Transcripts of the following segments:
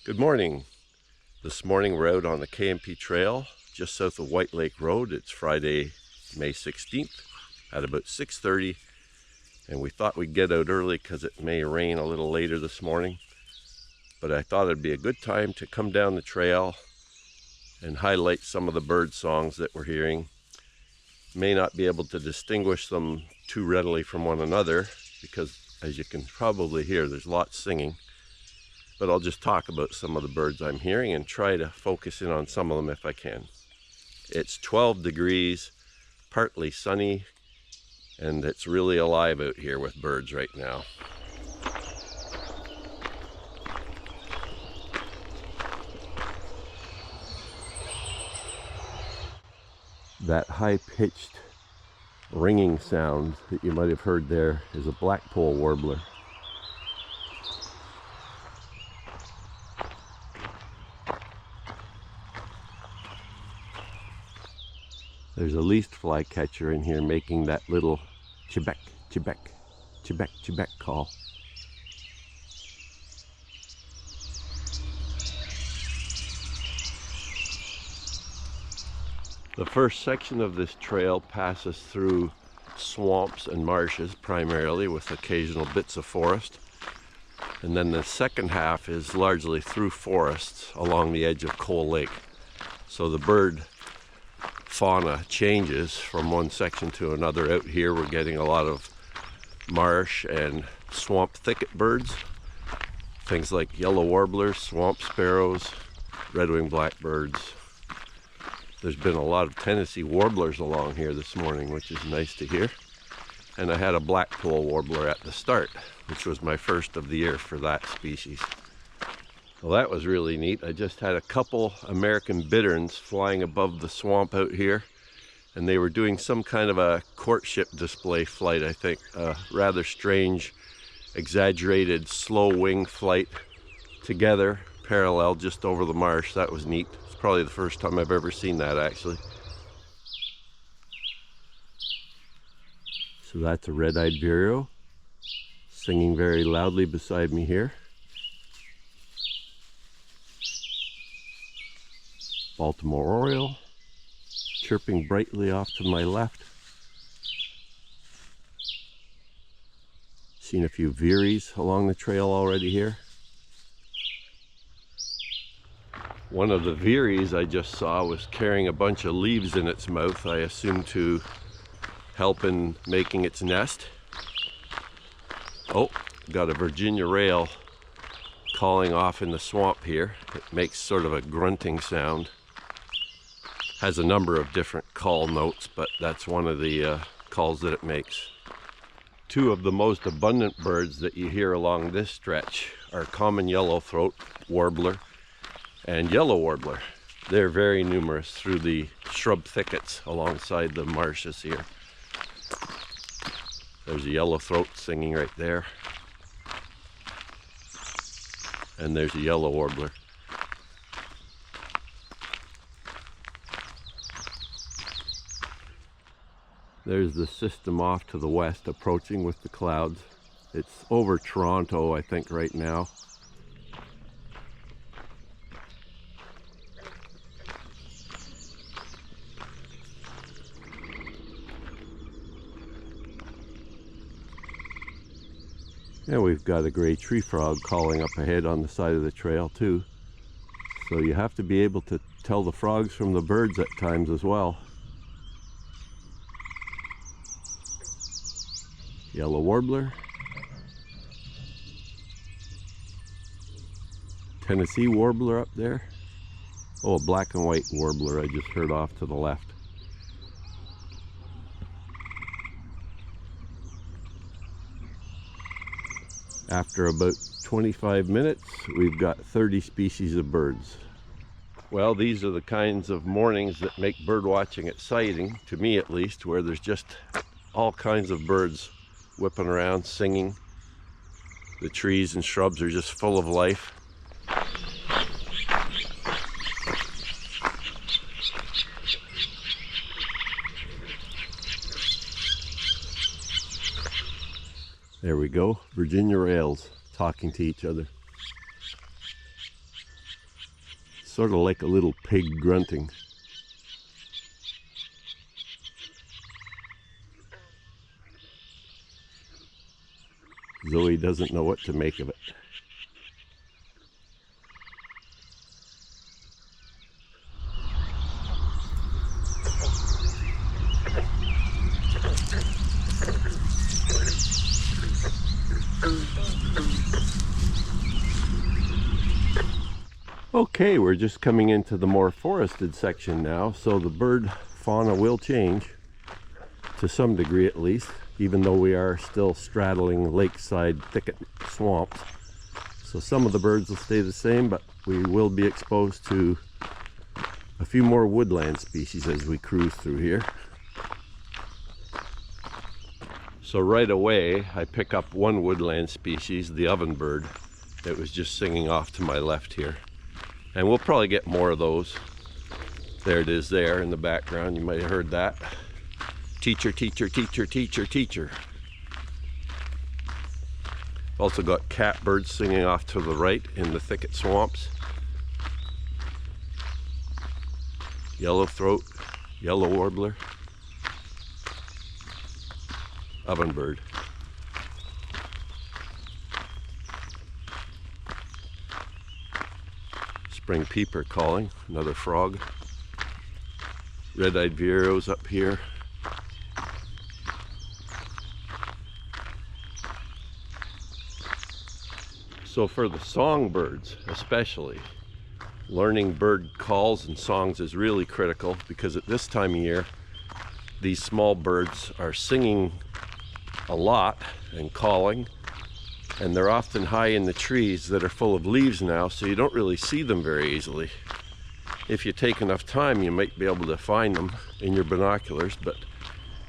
Good morning. This morning we're out on the K&P Trail just south of White Lake Road. It's Friday, May 16th at about 6:30, and we thought we'd get out early because it may rain a little later this morning. But I thought it'd be a good time to come down the trail and highlight some of the bird songs that we're hearing. May not be able to distinguish them too readily from one another because, as you can probably hear, there's lots singing. But I'll just talk about some of the birds I'm hearing and try to focus in on some of them if I can. It's 12 degrees, partly sunny, and it's really alive out here with birds right now. That high-pitched ringing sound that you might have heard there is a blackpoll warbler. There's a least flycatcher in here making that little chebec, chebec, chebec, chebec call. The first section of this trail passes through swamps and marshes primarily, with occasional bits of forest. And then the second half is largely through forests along the edge of Coal Lake. So the bird fauna changes from one section to another. Out here we're getting a lot of marsh and swamp thicket birds, things like yellow warblers, swamp sparrows, red-winged blackbirds. There's been a lot of Tennessee warblers along here this morning, which is nice to hear. And I had a blackpoll warbler at the start, which was my first of the year for that species. Well, that was really neat. I just had a couple American bitterns flying above the swamp out here, and they were doing some kind of a courtship display flight, I think. A rather strange, exaggerated, slow wing flight together, parallel, just over the marsh. That was neat. It's probably the first time I've ever seen that, actually. So that's a red-eyed vireo singing very loudly beside me here. Baltimore oriole chirping brightly off to my left. Seen a few veeries along the trail already here. One of the veeries I just saw was carrying a bunch of leaves in its mouth, I assume to help in making its nest. Oh, got a Virginia rail calling off in the swamp here. It makes sort of a grunting sound. Has a number of different call notes, but that's one of the calls that it makes. Two of the most abundant birds that you hear along this stretch are common yellowthroat warbler and yellow warbler. They're very numerous through the shrub thickets alongside the marshes here. There's a yellowthroat singing right there. And there's a yellow warbler. There's the system off to the west approaching with the clouds. It's over Toronto, I think, right now. And we've got a gray tree frog calling up ahead on the side of the trail too. So you have to be able to tell the frogs from the birds at times as well. Yellow warbler. Tennessee warbler up there. Oh, a black and white warbler I just heard off to the left. After about 25 minutes, we've got 30 species of birds. Well, these are the kinds of mornings that make bird watching exciting, to me at least, where there's just all kinds of birds whipping around, singing. The trees and shrubs are just full of life. There we go, Virginia rails talking to each other. Sort of like a little pig grunting. Zoe doesn't know what to make of it. Okay, we're just coming into the more forested section now, so the bird fauna will change to some degree at least, even though we are still straddling lakeside thicket swamps. So some of the birds will stay the same, but we will be exposed to a few more woodland species as we cruise through here. So right away I pick up one woodland species, the ovenbird, that was just singing off to my left here. And we'll probably get more of those. There it is there in the background. You might have heard that. Teacher, teacher, teacher, teacher, teacher. Also got catbirds singing off to the right in the thicket swamps. Yellowthroat, yellow warbler, ovenbird. Spring peeper calling, another frog. Red-eyed vireos up here. So for the songbirds especially, learning bird calls and songs is really critical, because at this time of year these small birds are singing a lot and calling, and they're often high in the trees that are full of leaves now, so you don't really see them very easily. If you take enough time, you might be able to find them in your binoculars, but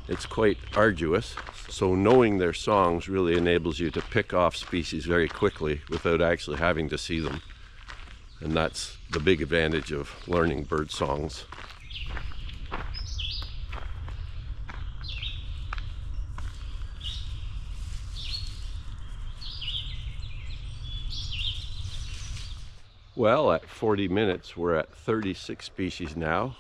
it's quite arduous. So knowing their songs really enables you to pick off species very quickly without actually having to see them. And that's the big advantage of learning bird songs. Well, at 40 minutes, we're at 36 species now.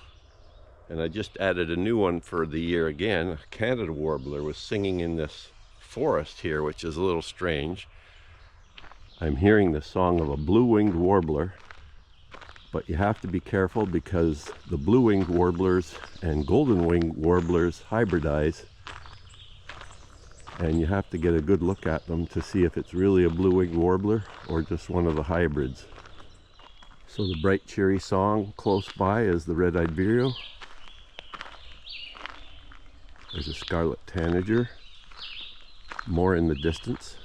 And I just added a new one for the year again. A Canada warbler was singing in this forest here, which is a little strange. I'm hearing the song of a blue-winged warbler, but you have to be careful because the blue-winged warblers and golden-winged warblers hybridize, and you have to get a good look at them to see if it's really a blue-winged warbler or just one of the hybrids. So the bright cheery song close by is the red-eyed vireo. There's a scarlet tanager, more in the distance.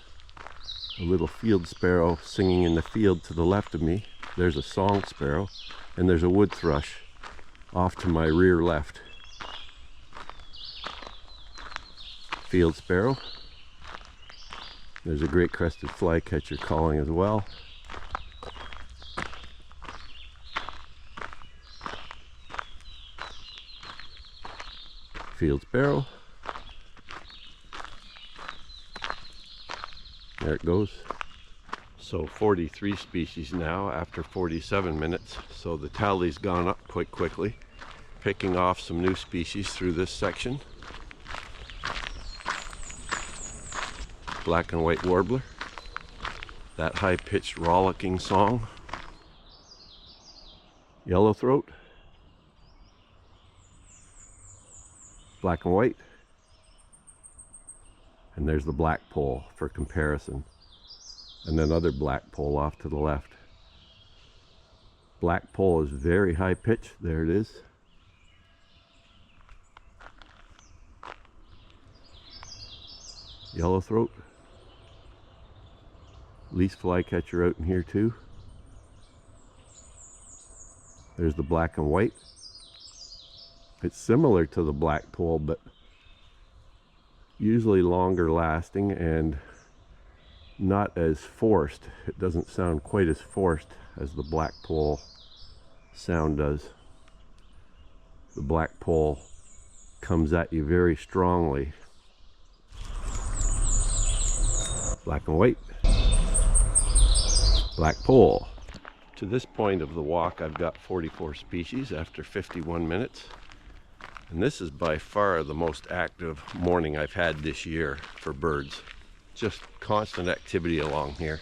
A little field sparrow singing in the field to the left of me. There's a song sparrow, and there's a wood thrush off to my rear left. Field sparrow. There's a great crested flycatcher calling as well. Field sparrow. There it goes. So 43 species now after 47 minutes. So the tally's gone up quite quickly. Picking off some new species through this section. Black and white warbler. That high-pitched rollicking song. Yellowthroat. Black and white. And there's the blackpoll for comparison. And then other blackpoll off to the left. Blackpoll is very high pitched. There it is. Yellowthroat. Least flycatcher out in here too. There's the black and white. It's similar to the blackpoll, but usually longer lasting and not as forced. It doesn't sound quite as forced as the blackpoll sound does. The blackpoll comes at you very strongly. Black and white. Blackpoll. To this point of the walk, I've got 44 species after 51 minutes. And this is by far the most active morning I've had this year for birds. Just constant activity along here.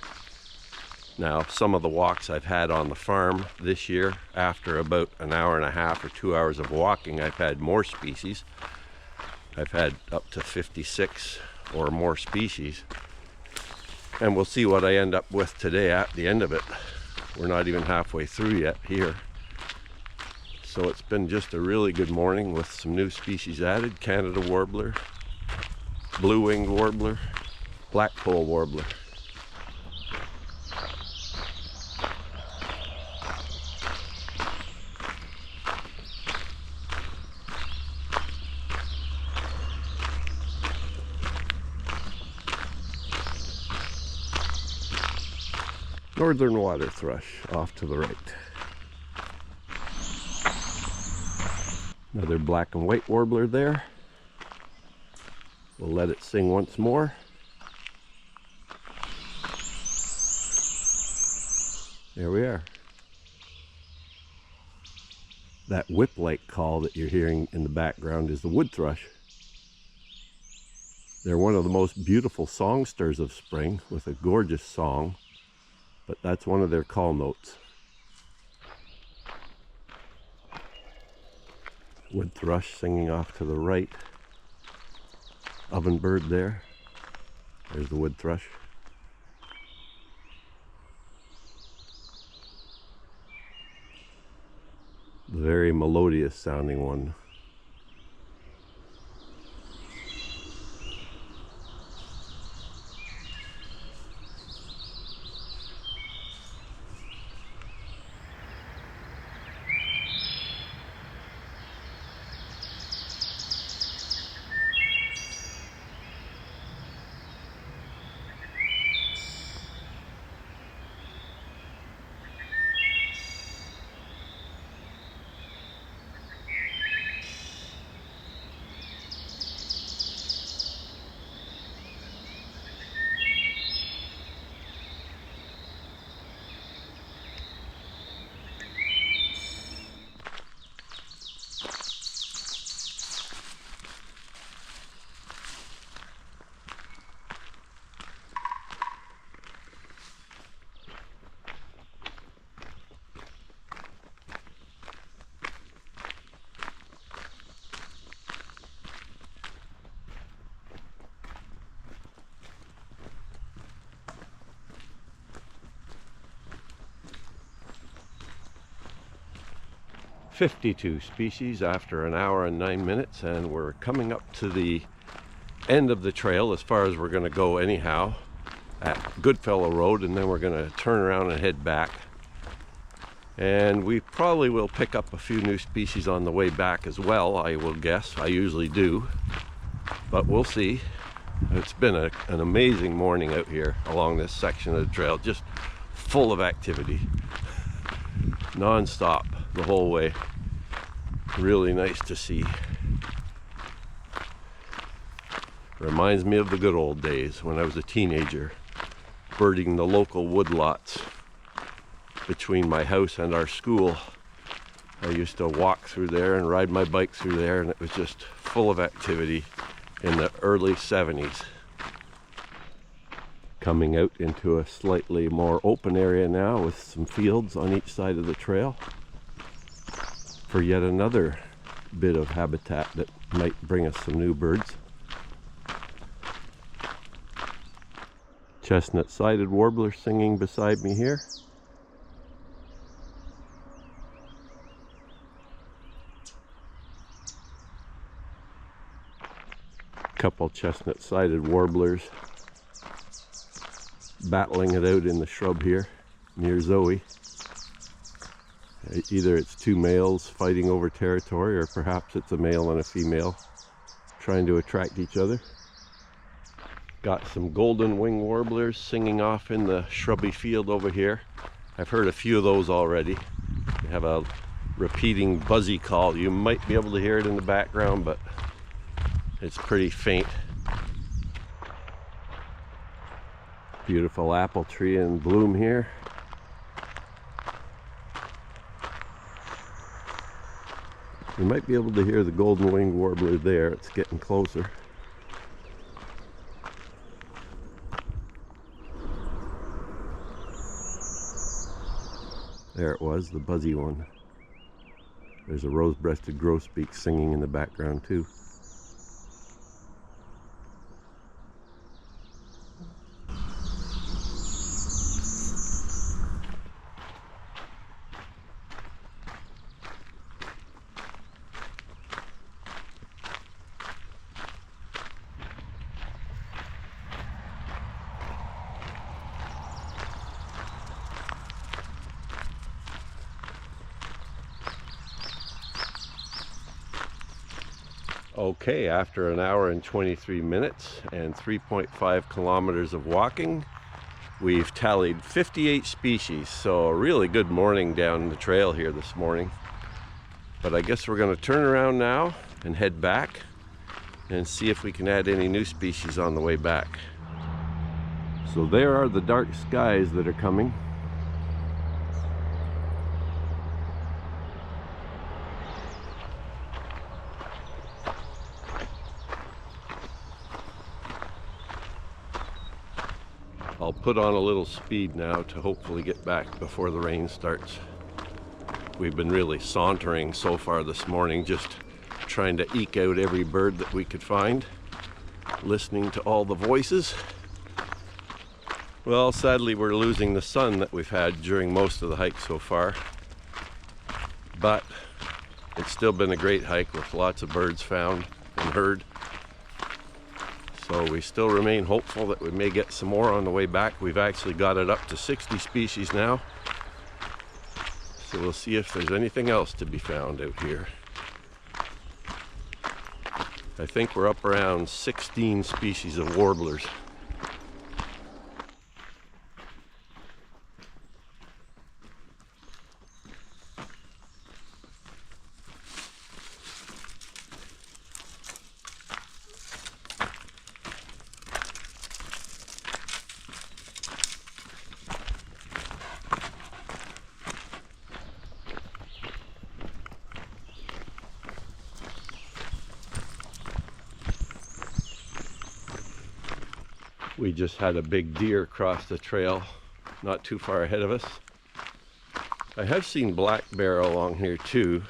Now, some of the walks I've had on the farm this year, after about an hour and a half or 2 hours of walking, I've had more species. I've had up to 56 or more species. And we'll see what I end up with today at the end of it. We're not even halfway through yet here. So it's been just a really good morning with some new species added. Canada warbler, blue-winged warbler, blackpoll warbler. Northern water thrush off to the right. Another black and white warbler there. We'll let it sing once more. There we are. That whip-like call that you're hearing in the background is the wood thrush. They're one of the most beautiful songsters of spring with a gorgeous song. But that's one of their call notes. Wood thrush singing off to the right. Ovenbird there. There's the wood thrush. The very melodious sounding one. "52 species after an hour and 9 minutes, and we're coming up to the end of the trail as far as we're going to go anyhow at Goodfellow Road, and then we're going to turn around and head back. And we probably will pick up a few new species on the way back as well, I will guess. I usually do, but we'll see. It's been an amazing morning out here along this section of the trail, just full of activity, non-stop the whole way. Really nice to see. Reminds me of the good old days when I was a teenager, birding the local woodlots between my house and our school. I used to walk through there and ride my bike through there, and it was just full of activity in the early 70s. Coming out into a slightly more open area now with some fields on each side of the trail for yet another bit of habitat that might bring us some new birds. Chestnut-sided warbler singing beside me here. Couple chestnut-sided warblers battling it out in the shrub here near Zoe. Either it's two males fighting over territory, or perhaps it's a male and a female trying to attract each other. Got some golden wing warblers singing off in the shrubby field over here. I've heard a few of those already. They have a repeating buzzy call. You might be able to hear it in the background, but it's pretty faint. Beautiful apple tree in bloom here. You might be able to hear the golden-winged warbler there. It's getting closer. There it was, the buzzy one. There's a rose-breasted grosbeak singing in the background too. Okay, after an hour and 23 minutes and 3.5 kilometers of walking, we've tallied 58 species. So a really good morning down the trail here this morning. But I guess we're going to turn around now and head back and see if we can add any new species on the way back. So there are the dark skies that are coming. I'll put on a little speed now to hopefully get back before the rain starts. We've been really sauntering so far this morning, just trying to eke out every bird that we could find, listening to all the voices. Well, sadly we're losing the sun that we've had during most of the hike so far, but it's still been a great hike with lots of birds found and heard. So we still remain hopeful that we may get some more on the way back. We've actually got it up to 60 species now. So we'll see if there's anything else to be found out here. I think we're up around 16 species of warblers. We just had a big deer cross the trail not too far ahead of us. I have seen black bear along here too,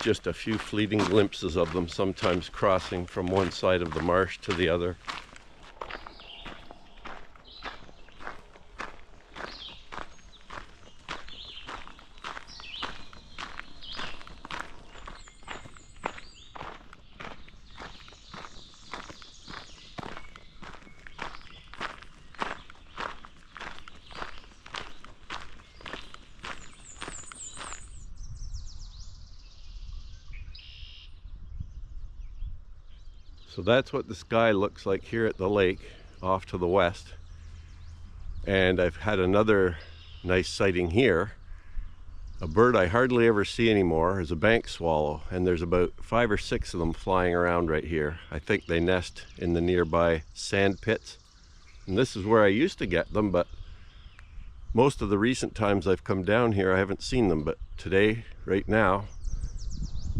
just a few fleeting glimpses of them, sometimes crossing from one side of the marsh to the other. So that's what the sky looks like here at the lake off to the west. And I've had another nice sighting here. A bird I hardly ever see anymore is a bank swallow, and there's about 5 or 6 of them flying around right here. I think they nest in the nearby sand pits. And this is where I used to get them, but most of the recent times I've come down here I haven't seen them. But today, right now,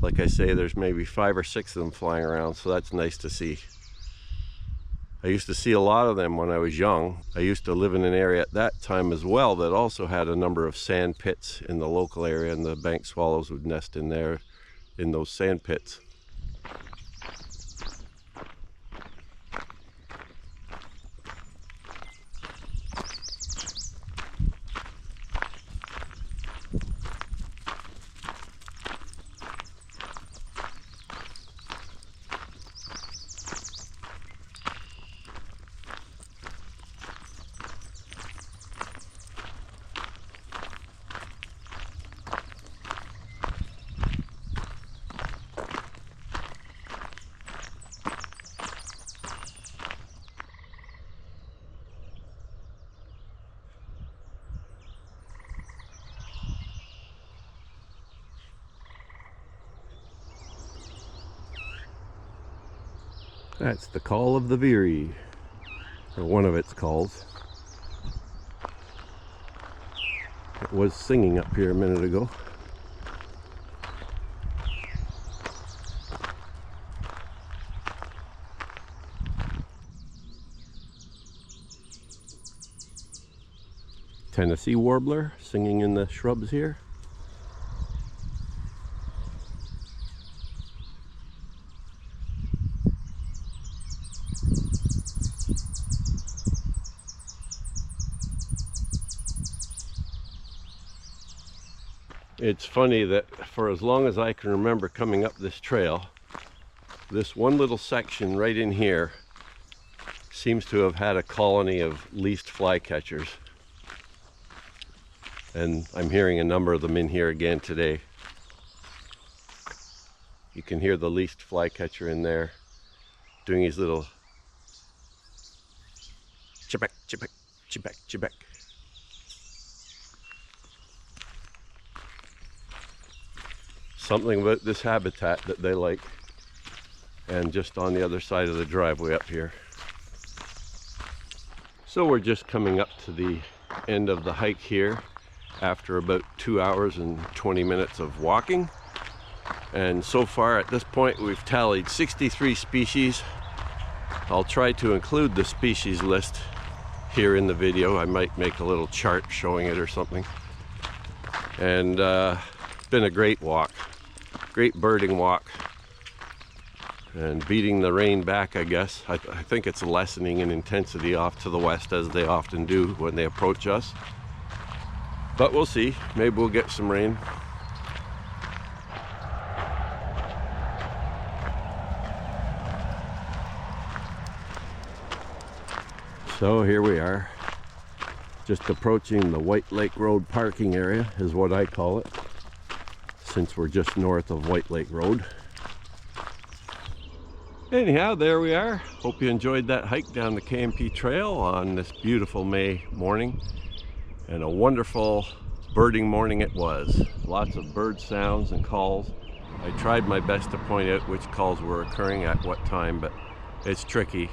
like I say, there's maybe 5 or 6 of them flying around, so that's nice to see. I used to see a lot of them when I was young. I used to live in an area at that time as well that also had a number of sand pits in the local area, and the bank swallows would nest in there, in those sand pits. That's the call of the veery, or one of its calls. It was singing up here a minute ago. Tennessee warbler singing in the shrubs here. It's funny that for as long as I can remember coming up this trail, this one little section right in here seems to have had a colony of least flycatchers. And I'm hearing a number of them in here again today. You can hear the least flycatcher in there doing his little chibak, chibak, chibak, chibak. Something about this habitat that they like. And just on the other side of the driveway up here. So we're just coming up to the end of the hike here after about 2 hours and 20 minutes of walking. And so far at this point we've tallied 63 species. I'll try to include the species list here in the video. I might make a little chart showing it or something. And it's been a great walk. Great birding walk. And beating the rain back, I guess. I think it's lessening in intensity off to the west, as they often do when they approach us. But we'll see. Maybe we'll get some rain. So here we are. Just approaching the White Lake Road parking area, is what I call it, since we're just north of White Lake Road. Anyhow, there we are. Hope you enjoyed that hike down the K&P Trail on this beautiful May morning. And a wonderful birding morning it was. Lots of bird sounds and calls. I tried my best to point out which calls were occurring at what time, but it's tricky.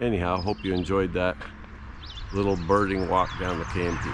Anyhow, hope you enjoyed that little birding walk down the K&P.